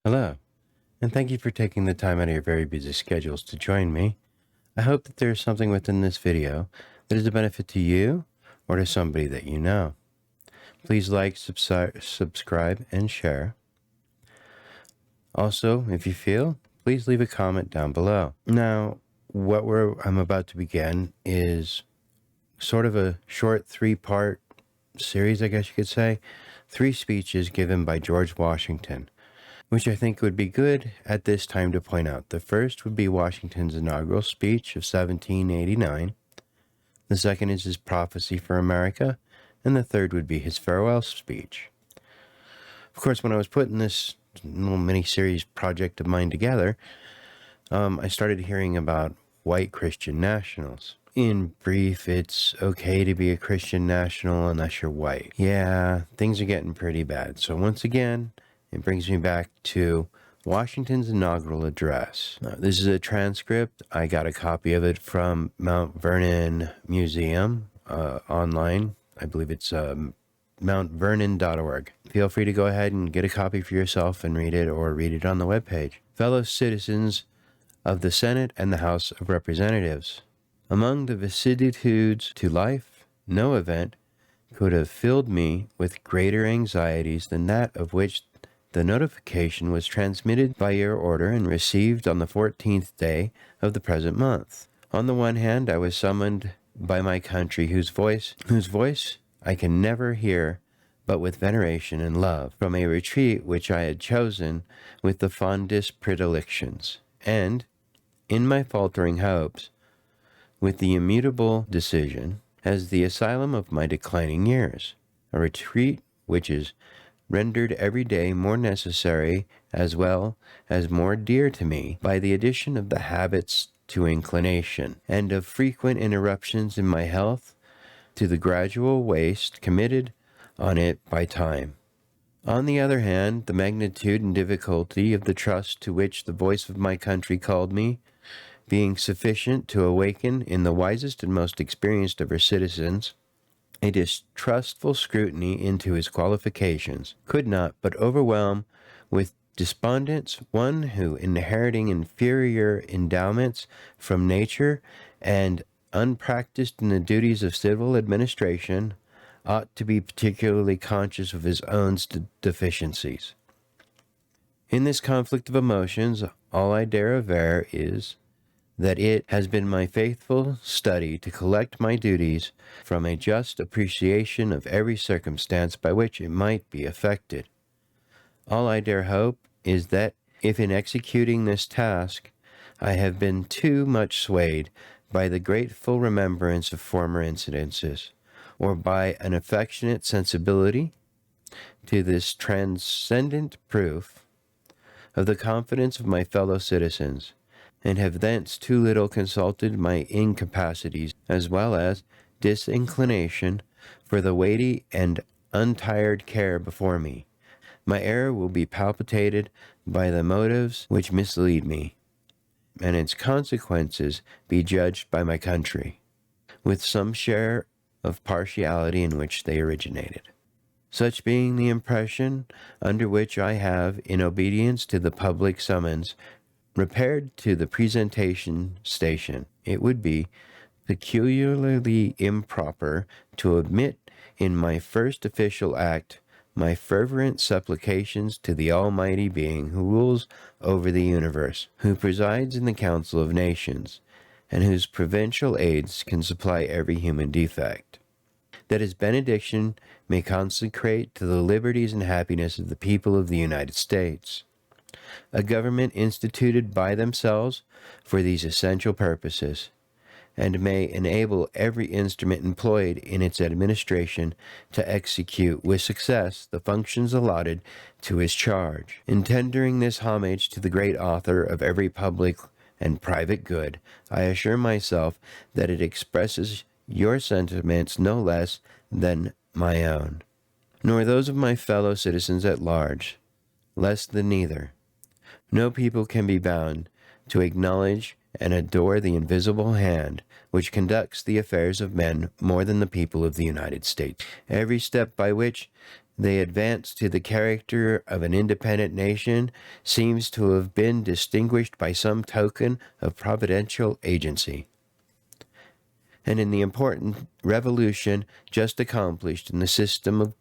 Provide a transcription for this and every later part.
Hello, and thank you for taking the time out of your very busy schedules to join me. I hope that there is something within this video that is a benefit to you or to somebody that you know. Please like, subscribe, and share. Also, if you feel, please leave a comment down below. Now, I'm about to begin is sort of a short 3-part series, I guess you could say. 3 speeches given by George Washington, which I think would be good at this time to point out. The first would be Washington's inaugural speech of 1789. The second is his prophecy for America, and the third would be his farewell speech. Of course, when I was putting this little mini-series project of mine together, I started hearing about white Christian nationals. In brief, it's okay to be a Christian national unless you're white. Yeah, things are getting pretty bad. So once again, it brings me back to Washington's inaugural address. Now, this is a transcript. I got a copy of it from Mount Vernon Museum online. I believe it's mountvernon.org. Feel free to go ahead and get a copy for yourself and read it, or read it on the webpage. Fellow citizens of the Senate and the House of Representatives, among the vicissitudes to life, no event could have filled me with greater anxieties than that of which the notification was transmitted by your order and received on the 14th day of the present month. On the one hand, I was summoned by my country, whose voice I can never hear but with veneration and love, from a retreat which I had chosen with the fondest predilections, and, in my faltering hopes, with the immutable decision, as the asylum of my declining years, a retreat which is rendered every day more necessary as well as more dear to me by the addition of the habits to inclination, and of frequent interruptions in my health to the gradual waste committed on it by time. On the other hand, the magnitude and difficulty of the trust to which the voice of my country called me, being sufficient to awaken in the wisest and most experienced of her citizens a distrustful scrutiny into his qualifications, could not but overwhelm with despondence one who, inheriting inferior endowments from nature and unpracticed in the duties of civil administration, ought to be particularly conscious of his own deficiencies. In this conflict of emotions, all I dare aver is that it has been my faithful study to collect my duties from a just appreciation of every circumstance by which it might be affected. All I dare hope is that if in executing this task I have been too much swayed by the grateful remembrance of former incidences, or by an affectionate sensibility to this transcendent proof of the confidence of my fellow citizens, and have thence too little consulted my incapacities as well as disinclination for the weighty and untired care before me, my error will be palpated by the motives which mislead me, and its consequences be judged by my country, with some share of partiality in which they originated. Such being the impression under which I have, in obedience to the public summons, repaired to the presentation station, it would be peculiarly improper to omit in my first official act my fervent supplications to the Almighty Being who rules over the universe, who presides in the council of nations, and whose providential aids can supply every human defect, that his benediction may consecrate to the liberties and happiness of the people of the United States a government instituted by themselves for these essential purposes, and may enable every instrument employed in its administration to execute with success the functions allotted to his charge. In tendering this homage to the great author of every public and private good, I assure myself that it expresses your sentiments no less than my own, nor those of my fellow citizens at large, less than neither. No people can be bound to acknowledge and adore the invisible hand which conducts the affairs of men more than the people of the United States. Every step by which the advance to the character of an independent nation seems to have been distinguished by some token of providential agency. And in the important revolution just accomplished in the system of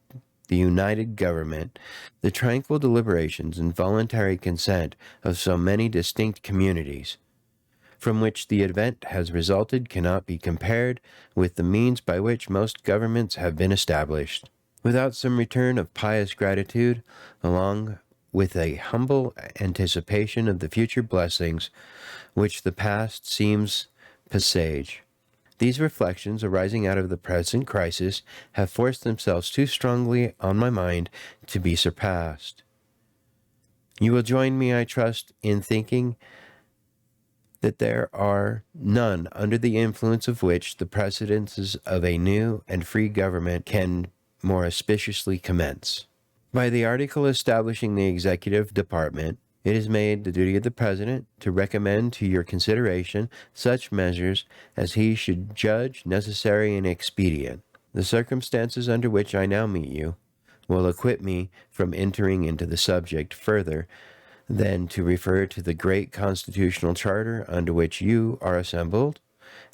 the united government, the tranquil deliberations and voluntary consent of so many distinct communities, from which the event has resulted, cannot be compared with the means by which most governments have been established. Without some return of pious gratitude, along with a humble anticipation of the future blessings which the past seems presage. These reflections arising out of the present crisis have forced themselves too strongly on my mind to be surpassed. You will join me, I trust, in thinking that there are none under the influence of which the precedences of a new and free government can more auspiciously commence. By the article establishing the executive department, it is made the duty of the President to recommend to your consideration such measures as he should judge necessary and expedient. The circumstances under which I now meet you will acquit me from entering into the subject further than to refer to the great constitutional charter under which you are assembled,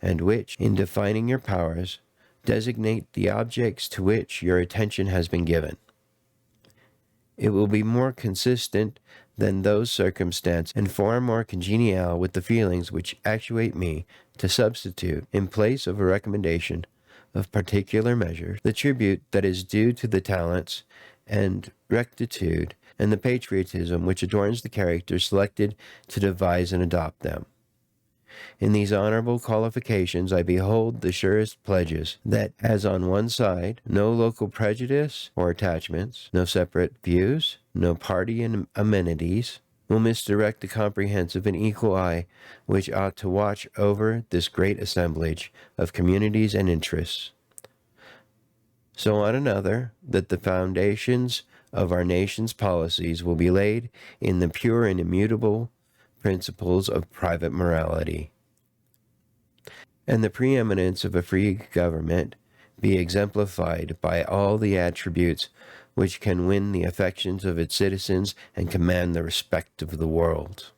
and which, in defining your powers, designate the objects to which your attention has been given. It will be more consistent than those circumstances, and far more congenial with the feelings which actuate me, to substitute, in place of a recommendation of particular measures, the tribute that is due to the talents and rectitude and the patriotism which adorns the character selected to devise and adopt them. In these honorable qualifications I behold the surest pledges that, as on one side, no local prejudice or attachments, no separate views, no party amenities, will misdirect the comprehensive and equal eye which ought to watch over this great assemblage of communities and interests. So on another, that the foundations of our nation's policies will be laid in the pure and immutable principles of private morality, and the preeminence of a free government be exemplified by all the attributes which can win the affections of its citizens and command the respect of the world.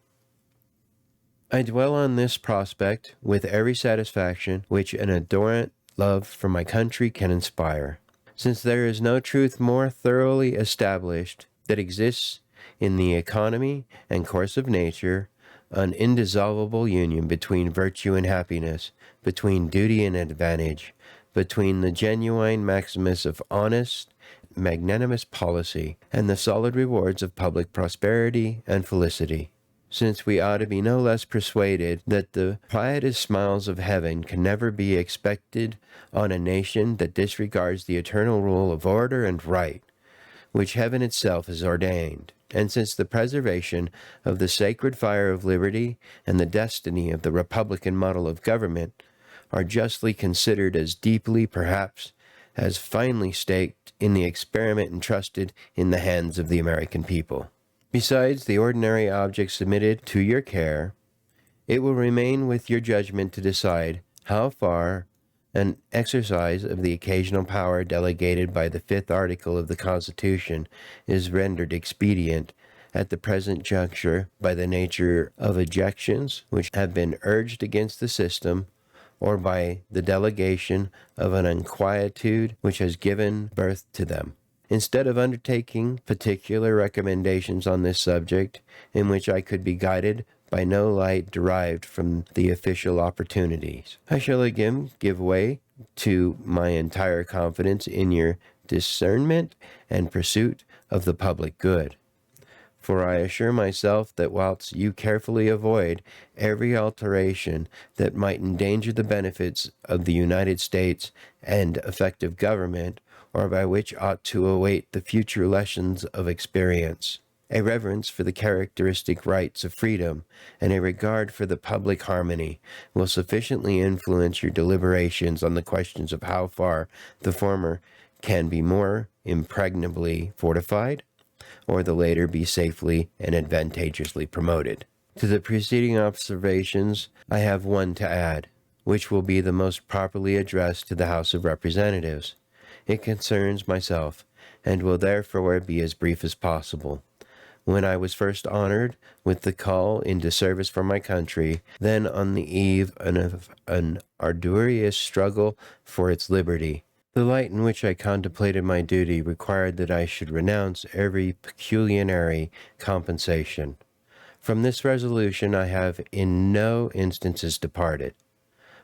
I dwell on this prospect with every satisfaction which an adorant love for my country can inspire, since there is no truth more thoroughly established that exists in the economy and course of nature, an indissoluble union between virtue and happiness, between duty and advantage, between the genuine maximus of honest, magnanimous policy, and the solid rewards of public prosperity and felicity. Since we ought to be no less persuaded that the quietest smiles of heaven can never be expected on a nation that disregards the eternal rule of order and right, which heaven itself has ordained. And since the preservation of the sacred fire of liberty and the destiny of the republican model of government are justly considered as deeply, perhaps, as finely staked in the experiment entrusted in the hands of the American people. Besides the ordinary objects submitted to your care, it will remain with your judgment to decide how far an exercise of the occasional power delegated by the 5th article of the Constitution is rendered expedient at the present juncture by the nature of objections which have been urged against the system, or by the delegation of an inquietude which has given birth to them. Instead of undertaking particular recommendations on this subject, in which I could be guided by no light derived from the official opportunities, I shall again give way to my entire confidence in your discernment and pursuit of the public good. For I assure myself that whilst you carefully avoid every alteration that might endanger the benefits of the United States and effective government, or by which ought to await the future lessons of experience, a reverence for the characteristic rights of freedom, and a regard for the public harmony will sufficiently influence your deliberations on the questions of how far the former can be more impregnably fortified, or the later be safely and advantageously promoted. To the preceding observations, I have one to add, which will be the most properly addressed to the House of Representatives. It concerns myself, and will therefore be as brief as possible. When I was first honored with the call into service for my country, then on the eve of an arduous struggle for its liberty, the light in which I contemplated my duty required that I should renounce every pecuniary compensation. From this resolution I have in no instances departed,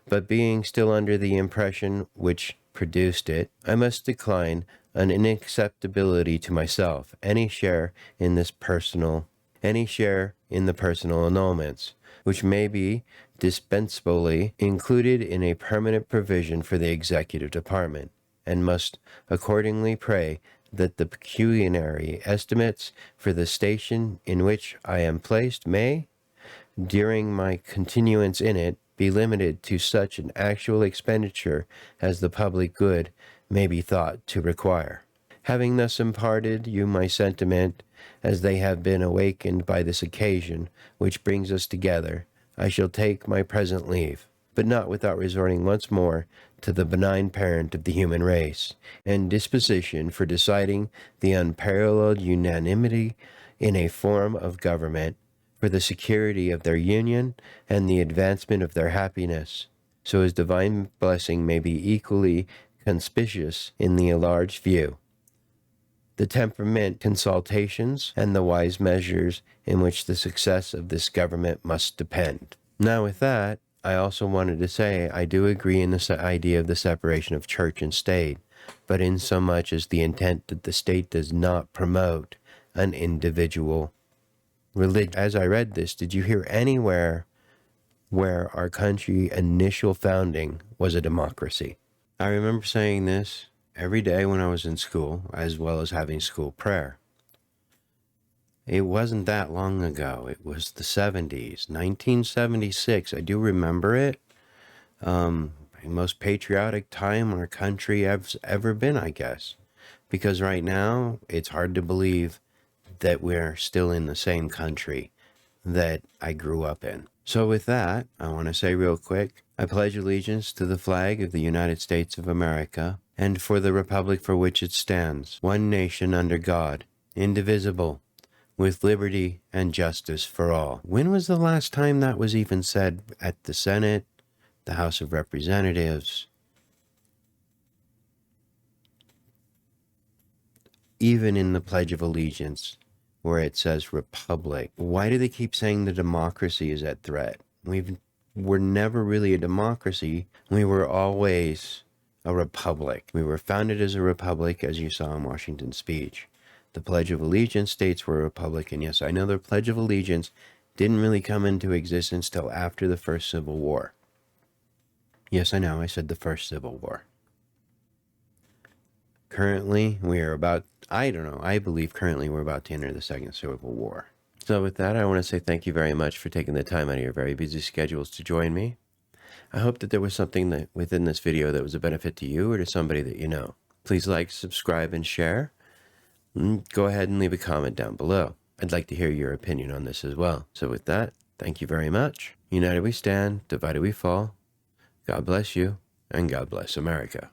but being still under the impression which produced it, I must decline an inacceptability to myself, any share in the personal annulments, which may be dispensably included in a permanent provision for the executive department, and must accordingly pray that the pecuniary estimates for the station in which I am placed may, during my continuance in it, be limited to such an actual expenditure as the public good may be thought to require. Having thus imparted you my sentiment, as they have been awakened by this occasion which brings us together, I shall take my present leave, but not without resorting once more to the benign parent of the human race, and disposition for deciding the unparalleled unanimity in a form of government, for the security of their union and the advancement of their happiness, so as divine blessing may be equally conspicuous in the enlarged view, the temperament consultations, and the wise measures in which the success of this government must depend. Now with that, I also wanted to say I do agree in this idea of the separation of church and state, but in so much as the intent that the state does not promote an individual religion. As I read this, did you hear anywhere where our country initial founding was a democracy? I remember saying this every day when I was in school, as well as having school prayer. It wasn't that long ago. It was the 70s, 1976. I do remember it. The most patriotic time our country has ever been, I guess. Because right now, it's hard to believe that we're still in the same country that I grew up in. So with that, I want to say real quick, I pledge allegiance to the flag of the United States of America and for the republic for which it stands, one nation under God, indivisible, with liberty and justice for all. When was the last time that was even said at the Senate, the House of Representatives, even in the Pledge of Allegiance, where it says republic? Why do they keep saying the democracy is at threat? We're never really a democracy. We were always a republic. We were founded as a republic, as you saw in Washington's speech. The Pledge of Allegiance states we're a republic, and yes, I know the Pledge of Allegiance didn't really come into existence till after the first Civil War. Yes, I know, I said the first Civil War. Currently, I believe currently we're about to enter the second Civil War. So with that, I want to say thank you very much for taking the time out of your very busy schedules to join me. I hope that there was something within this video that was a benefit to you or to somebody that you know. Please like, subscribe, and share. Go ahead and leave a comment down below. I'd like to hear your opinion on this as well. So with that, thank you very much. United we stand, divided we fall. God bless you, and God bless America.